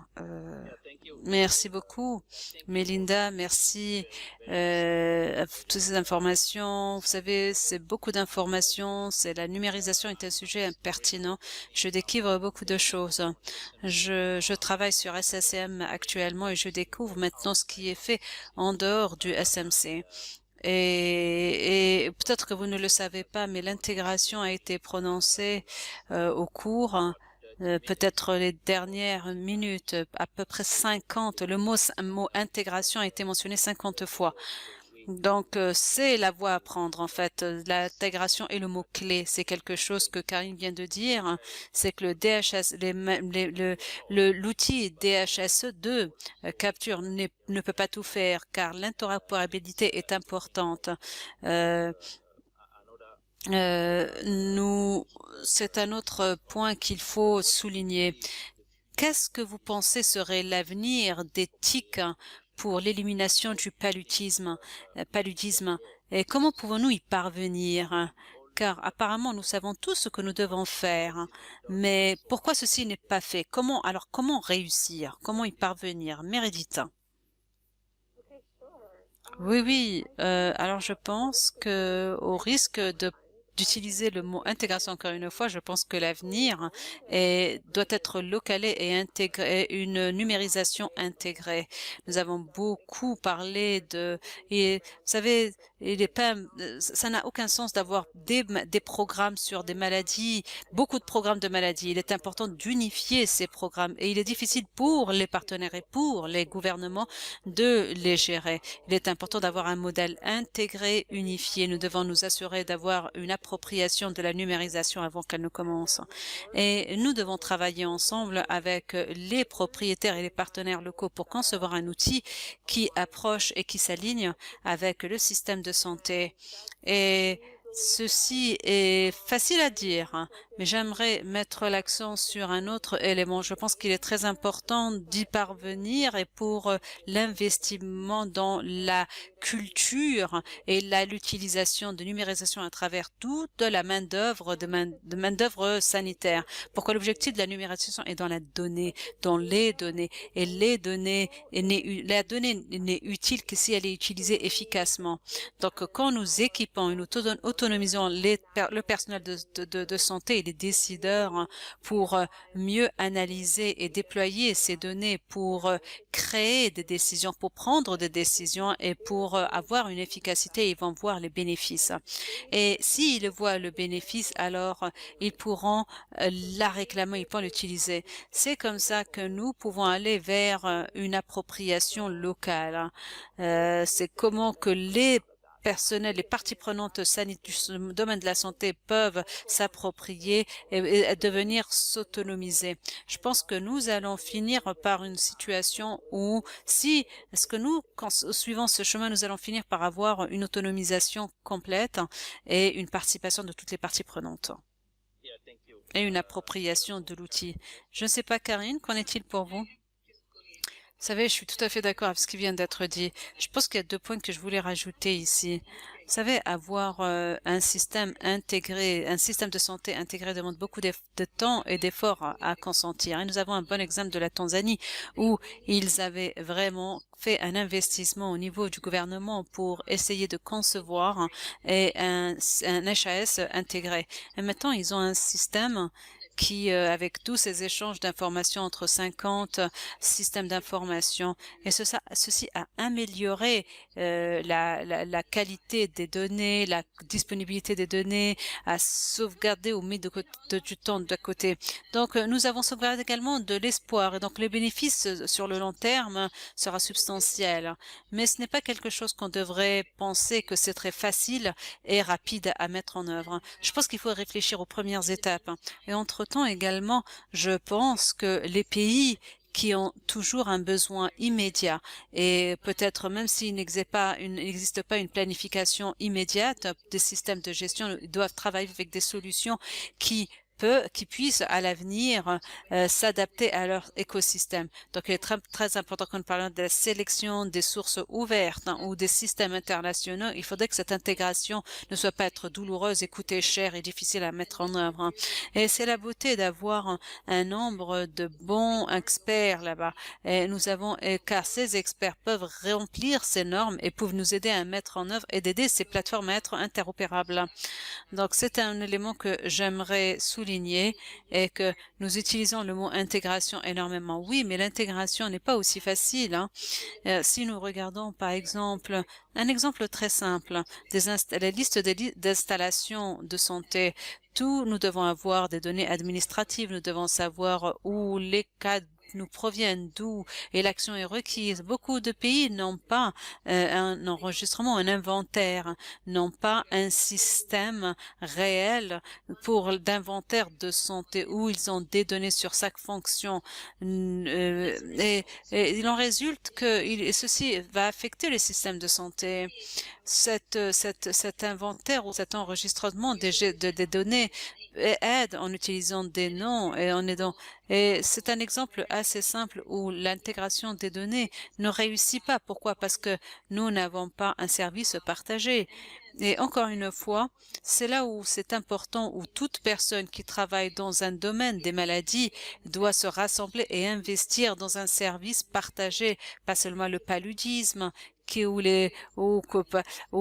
Speaker 1: Merci beaucoup, Melinda. Merci pour toutes ces informations. Vous savez, c'est beaucoup d'informations. La numérisation est un sujet pertinent. Je découvre beaucoup de choses. Je travaille sur SSM actuellement et je découvre maintenant ce qui est fait en dehors du SMC. Et peut-être que vous ne le savez pas, mais l'intégration a été prononcée au cours. Peut-être les dernières minutes, à peu près 50. Le mot intégration a été mentionné 50 fois. Donc, c'est la voie à prendre, en fait. L'intégration est le mot-clé. C'est quelque chose que Karine vient de dire. C'est que le DHS, l'outil DHS2 capture ne peut pas tout faire, car l'interopérabilité est importante. C'est un autre point qu'il faut souligner. Qu'est-ce que vous pensez serait l'avenir des TIC pour l'élimination du paludisme et comment pouvons-nous y parvenir? Car apparemment nous savons tous ce que nous devons faire, mais pourquoi ceci n'est pas fait? Comment réussir? Comment y parvenir? Meredith. Oui. Alors je pense que au risque d'utiliser le mot intégration encore une fois, je pense que l'avenir doit être localisé et intégré, une numérisation intégrée. Nous avons beaucoup parlé et vous savez, ça n'a aucun sens d'avoir des programmes sur des maladies, beaucoup de programmes de maladies. Il est important d'unifier ces programmes et il est difficile pour les partenaires et pour les gouvernements de les gérer. Il est important d'avoir un modèle intégré, unifié. Nous devons nous assurer d'avoir une appropriation de la numérisation avant qu'elle ne commence. Et nous devons travailler ensemble avec les propriétaires et les partenaires locaux pour concevoir un outil qui approche et qui s'aligne avec le système de santé. Et ceci est facile à dire, mais j'aimerais mettre l'accent sur un autre élément. Je pense qu'il est très important d'y parvenir et pour l'investissement dans la culture et l'utilisation de numérisation à travers toute la main-d'œuvre de main-d'œuvre sanitaire. Pourquoi l'objectif de la numérisation est dans les données, et la donnée n'est utile que si elle est utilisée efficacement. Donc, quand nous équipons et nous autonomisons le personnel de santé et les décideurs pour mieux analyser et déployer ces données pour créer des décisions, pour prendre des décisions et pour avoir une efficacité, ils vont voir les bénéfices. Et s'ils voient le bénéfice, alors ils pourront la réclamer, ils pourront l'utiliser. C'est comme ça que nous pouvons aller vers une appropriation locale. C'est comment que les personnels, les parties prenantes du domaine de la santé peuvent s'approprier et devenir s'autonomiser. Je pense que nous allons finir par une situation où suivant ce chemin, nous allons finir par avoir une autonomisation complète et une participation de toutes les parties prenantes et une appropriation de l'outil. Je ne sais pas, Karine, qu'en est-il pour vous? Vous savez, je suis tout à fait d'accord avec ce qui vient d'être dit. Je pense qu'il y a 2 points que je voulais rajouter ici. Vous savez, avoir un système intégré, un système de santé intégré demande beaucoup de temps et d'efforts à consentir. Et nous avons un bon exemple de la Tanzanie où ils avaient vraiment fait un investissement au niveau du gouvernement pour essayer de concevoir un HAS intégré. Et maintenant, ils ont un système qui, avec tous ces échanges d'informations entre 50 systèmes d'information, et ceci a amélioré la qualité des données, la disponibilité des données, a sauvegardé ou mis du temps de côté. Donc, nous avons sauvegardé également de l'espoir, et donc les bénéfices sur le long terme sera substantiel. Mais ce n'est pas quelque chose qu'on devrait penser que c'est très facile et rapide à mettre en œuvre. Je pense qu'il faut réfléchir aux premières étapes. Et entre-temps également, je pense que les pays qui ont toujours un besoin immédiat et peut-être même s'il n'existe pas une planification immédiate des systèmes de gestion, ils doivent travailler avec des solutions qui qui puissent à l'avenir s'adapter à leur écosystème. Donc, il est très important quand nous parlons de la sélection des sources ouvertes ou des systèmes internationaux. Il faudrait que cette intégration ne soit pas être douloureuse et coûter cher et difficile à mettre en œuvre. Et c'est la beauté d'avoir un nombre de bons experts là-bas. Et car ces experts peuvent remplir ces normes et peuvent nous aider à mettre en œuvre et d'aider ces plateformes à être interopérables. Donc, c'est un élément que j'aimerais souligner et que nous utilisons le mot intégration énormément. Oui, mais l'intégration n'est pas aussi facile. Si nous regardons, par exemple, un exemple très simple, la liste d'installations de santé, nous devons avoir des données administratives, nous devons savoir où les cas nous proviennent, d'où et l'action est requise. Beaucoup de pays n'ont pas un enregistrement, un inventaire, n'ont pas un système réel d'inventaire de santé où ils ont des données sur chaque fonction. Et il en résulte que ceci va affecter le système de santé. Cet inventaire ou cet enregistrement des données aide en utilisant des noms et c'est un exemple assez simple où l'intégration des données ne réussit pas. Pourquoi? Parce que nous n'avons pas un service partagé. Et encore une fois, c'est là où c'est important, où toute personne qui travaille dans un domaine des maladies doit se rassembler et investir dans un service partagé, pas seulement le paludisme, ou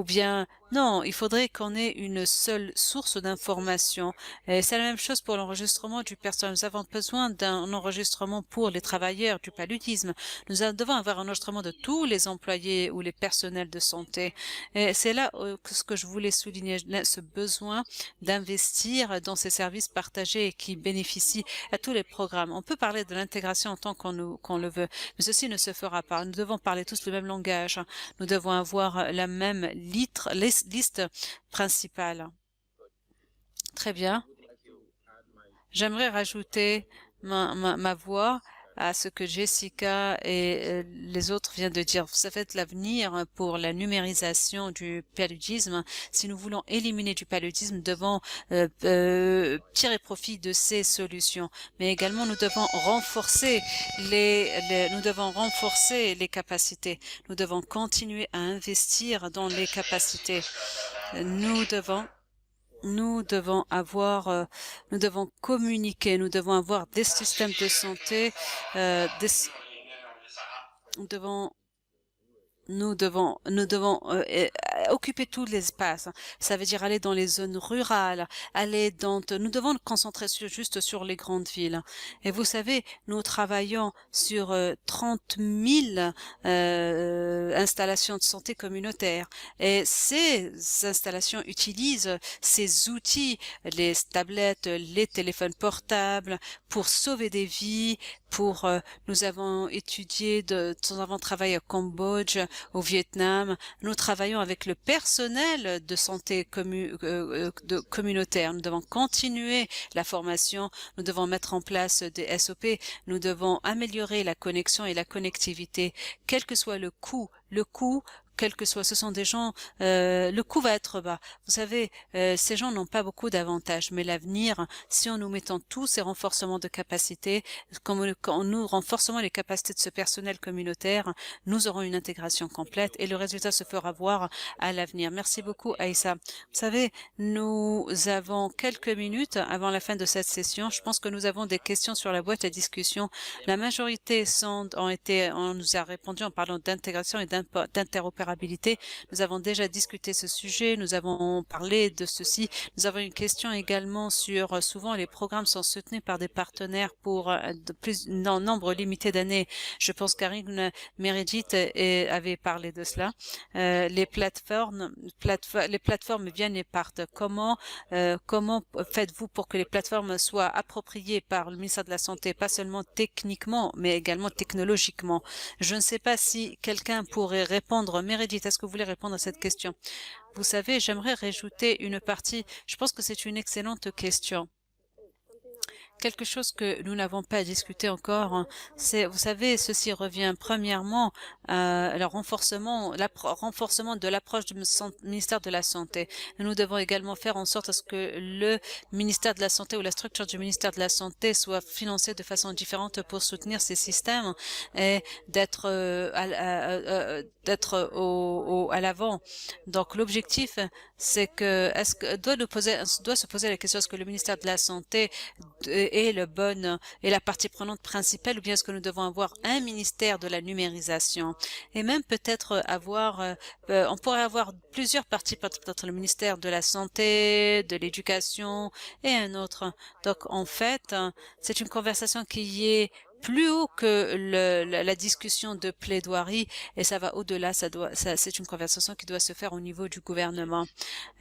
Speaker 1: bien non, il faudrait qu'on ait une seule source d'information. Et c'est la même chose pour l'enregistrement du personnel. Nous avons besoin d'un enregistrement pour les travailleurs du paludisme. Nous devons avoir un enregistrement de tous les employés ou les personnels de santé. Et c'est là ce que je voulais souligner, ce besoin d'investir dans ces services partagés qui bénéficient à tous les programmes. On peut parler de l'intégration en tant qu'on le veut, mais ceci ne se fera pas. Nous devons parler tous le même langage. Nous devons avoir la même liste principale. Très bien. J'aimerais rajouter ma voix à ce que Jessica et les autres viennent de dire. Ça va être l'avenir pour la numérisation du paludisme. Si nous voulons éliminer du paludisme, nous devons tirer profit de ces solutions. Mais également, nous devons renforcer les capacités. Nous devons continuer à investir dans les capacités. Nous devons communiquer, nous devons avoir des systèmes de santé, nous devons occuper tout l'espace. Ça veut dire aller dans les zones rurales, nous devons nous concentrer juste sur les grandes villes. Et vous savez, nous travaillons sur 30 000 installations de santé communautaires. Et ces installations utilisent ces outils, les tablettes, les téléphones portables, pour sauver des vies, nous avons travaillé au Cambodge, au Vietnam. Nous travaillons avec le personnel de santé communautaire. Nous devons continuer la formation. Nous devons mettre en place des SOP. Nous devons améliorer la connexion et la connectivité, quel que soit le coût, quel que soit, ce sont des gens, le coût va être bas. Vous savez, ces gens n'ont pas beaucoup d'avantages, mais l'avenir, si nous mettons tous ces renforcements de capacités, quand nous renforçons les capacités de ce personnel communautaire, nous aurons une intégration complète et le résultat se fera voir à l'avenir. Merci beaucoup, Aïssa. Vous savez, nous avons quelques minutes avant la fin de cette session. Je pense que nous avons des questions sur la boîte à discussion. La majorité on nous a répondu en parlant d'intégration et d'interopérabilité. Nous avons déjà discuté ce sujet, nous avons parlé de ceci. Nous avons une question également sur souvent les programmes sont soutenus par des partenaires pour un nombre limité d'années. Je pense qu'Karine Meredith avait parlé de cela. Les plateformes viennent et partent. Comment faites-vous pour que les plateformes soient appropriées par le ministère de la Santé, pas seulement techniquement, mais également technologiquement? Je ne sais pas si quelqu'un pourrait répondre. Meredith, est-ce que vous voulez répondre à cette question? Vous savez, j'aimerais rajouter une partie. Je pense que c'est une excellente question. quelque chose que nous n'avons pas discuté encore, hein, c'est, vous savez, ceci revient premièrement à le renforcement de l'approche du ministère de la Santé. Nous devons également faire en sorte à ce que le ministère de la Santé ou la structure du ministère de la Santé soit financée de façon différente pour soutenir ces systèmes et d'être à l'avant. Donc l'objectif, c'est que doit se poser la question, est-ce que le ministère de la Santé est la partie prenante principale, ou bien est-ce que nous devons avoir un ministère de la numérisation et même peut-être on pourrait avoir plusieurs parties, peut-être le ministère de la Santé, de l'Éducation et un autre. Donc en fait, c'est une conversation qui est plus haut que la discussion de plaidoirie et ça va au-delà, c'est une conversation qui doit se faire au niveau du gouvernement.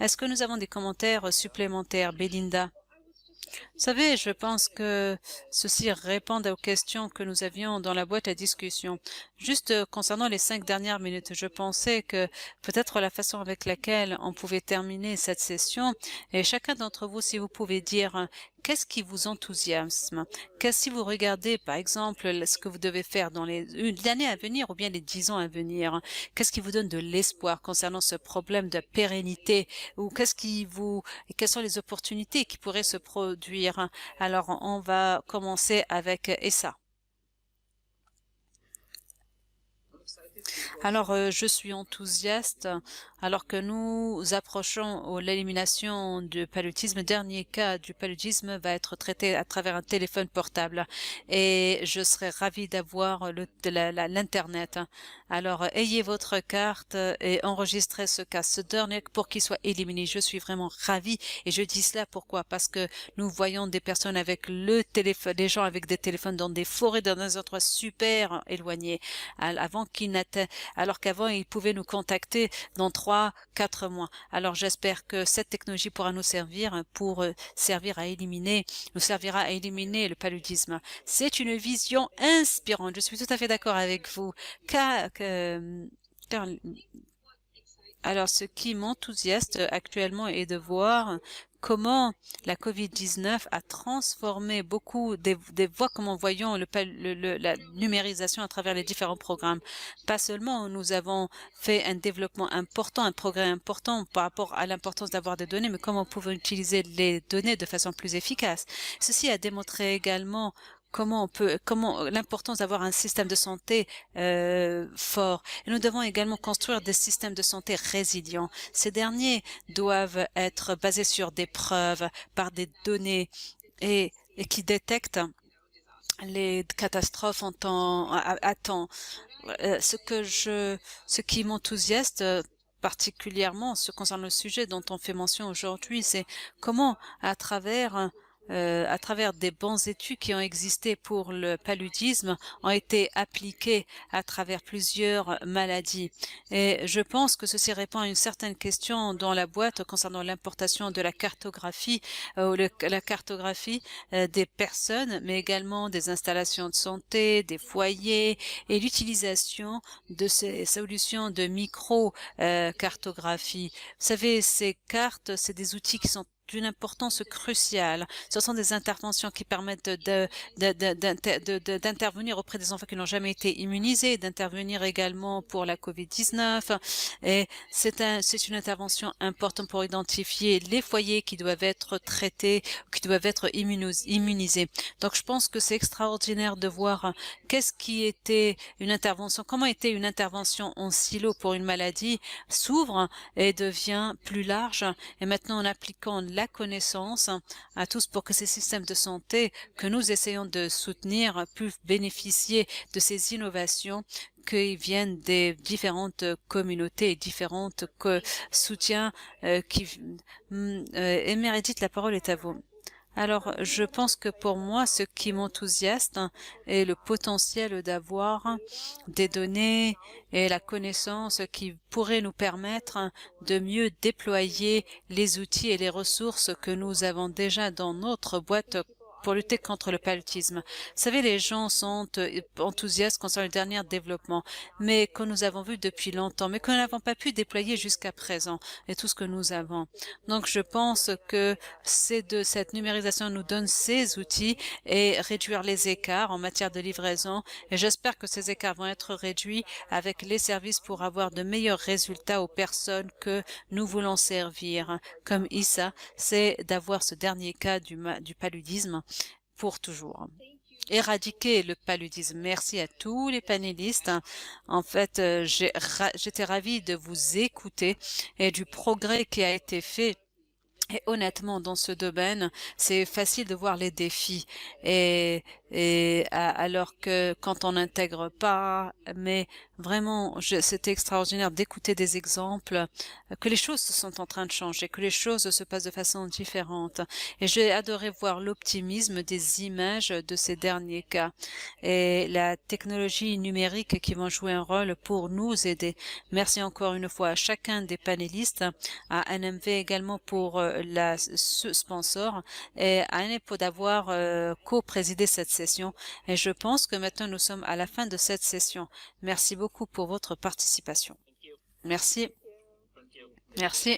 Speaker 1: Est-ce que nous avons des commentaires supplémentaires, Belinda? Vous savez, je pense que ceci répond aux questions que nous avions dans la boîte à discussion. Juste concernant les 5 dernières minutes, je pensais que peut-être la façon avec laquelle on pouvait terminer cette session, et chacun d'entre vous, si vous pouvez dire qu'est-ce qui vous enthousiasme? Si vous regardez, par exemple, ce que vous devez faire dans l'année à venir ou bien les 10 ans à venir, qu'est-ce qui vous donne de l'espoir concernant ce problème de pérennité ou quelles sont les opportunités qui pourraient se produire? Alors, on va commencer avec Essa. Alors, je suis enthousiaste alors que nous approchons l'élimination du paludisme. Le dernier cas du paludisme va être traité à travers un téléphone portable et je serais ravie d'avoir l'Internet. Alors, ayez votre carte et enregistrez ce cas, ce dernier pour qu'il soit éliminé. Je suis vraiment ravie et je dis cela pourquoi? Parce que nous voyons des personnes avec le téléphone, des gens avec des téléphones dans des forêts, dans des endroits super éloignés, alors qu'avant, ils pouvaient nous contacter dans 3-4 mois. Alors, j'espère que cette technologie pourra nous servir nous servira à éliminer le paludisme. C'est une vision inspirante. Je suis tout à fait d'accord avec vous. Alors, ce qui m'enthousiaste actuellement est de voir comment la COVID-19 a transformé beaucoup des voies, comment voyons la numérisation à travers les différents programmes. Pas seulement nous avons fait un développement important, un progrès important par rapport à l'importance d'avoir des données, mais comment on pouvait utiliser les données de façon plus efficace. Ceci a démontré également comment l'importance d'avoir un système de santé fort. Et nous devons également construire des systèmes de santé résilients. Ces derniers doivent être basés sur des preuves, par des données et qui détectent les catastrophes à temps. Ce qui m'enthousiaste particulièrement, ce concerne le sujet dont on fait mention aujourd'hui, c'est comment à travers des bonnes études qui ont existé pour le paludisme, ont été appliquées à travers plusieurs maladies. Et je pense que ceci répond à une certaine question dans la boîte concernant l'importation de la cartographie, la cartographie des personnes, mais également des installations de santé, des foyers et l'utilisation de ces solutions de micro-cartographie. Vous savez, ces cartes, c'est des outils qui sont d'une importance cruciale. Ce sont des interventions qui permettent d'intervenir auprès des enfants qui n'ont jamais été immunisés, d'intervenir également pour la COVID-19. Et c'est une intervention importante pour identifier les foyers qui doivent être traités, qui doivent être immunisés. Donc, je pense que c'est extraordinaire de voir comment était une intervention en silo pour une maladie s'ouvre et devient plus large. Et maintenant, en appliquant la connaissance à tous pour que ces systèmes de santé que nous essayons de soutenir puissent bénéficier de ces innovations qui viennent des différentes communautés et différentes soutiens. Et Meredith, la parole est à vous. Alors, je pense que pour moi, ce qui m'enthousiaste est le potentiel d'avoir des données et la connaissance qui pourraient nous permettre de mieux déployer les outils et les ressources que nous avons déjà dans notre boîte pour lutter contre le paludisme. Vous savez, les gens sont enthousiastes concernant le dernier développement, mais que nous avons vu depuis longtemps, mais que nous n'avons pas pu déployer jusqu'à présent, et tout ce que nous avons. Donc, je pense que cette numérisation nous donne ces outils et réduire les écarts en matière de livraison, et j'espère que ces écarts vont être réduits avec les services pour avoir de meilleurs résultats aux personnes que nous voulons servir. Comme Issa, c'est d'avoir ce dernier cas du paludisme pour toujours. Éradiquer le paludisme. Merci à tous les panélistes. En fait, j'étais ravie de vous écouter et du progrès qui a été fait. Et honnêtement, dans ce domaine, c'est facile de voir les défis alors que quand on n'intègre pas, mais vraiment, c'était extraordinaire d'écouter des exemples, que les choses sont en train de changer, que les choses se passent de façon différente. Et j'ai adoré voir l'optimisme des images de ces derniers cas et la technologie numérique qui vont jouer un rôle pour nous aider. Merci encore une fois à chacun des panélistes, à NMV également pour ce sponsor et à Anepo d'avoir co-présidé cette session. Et je pense que maintenant nous sommes à la fin de cette session. Merci beaucoup pour votre participation. Merci. Merci.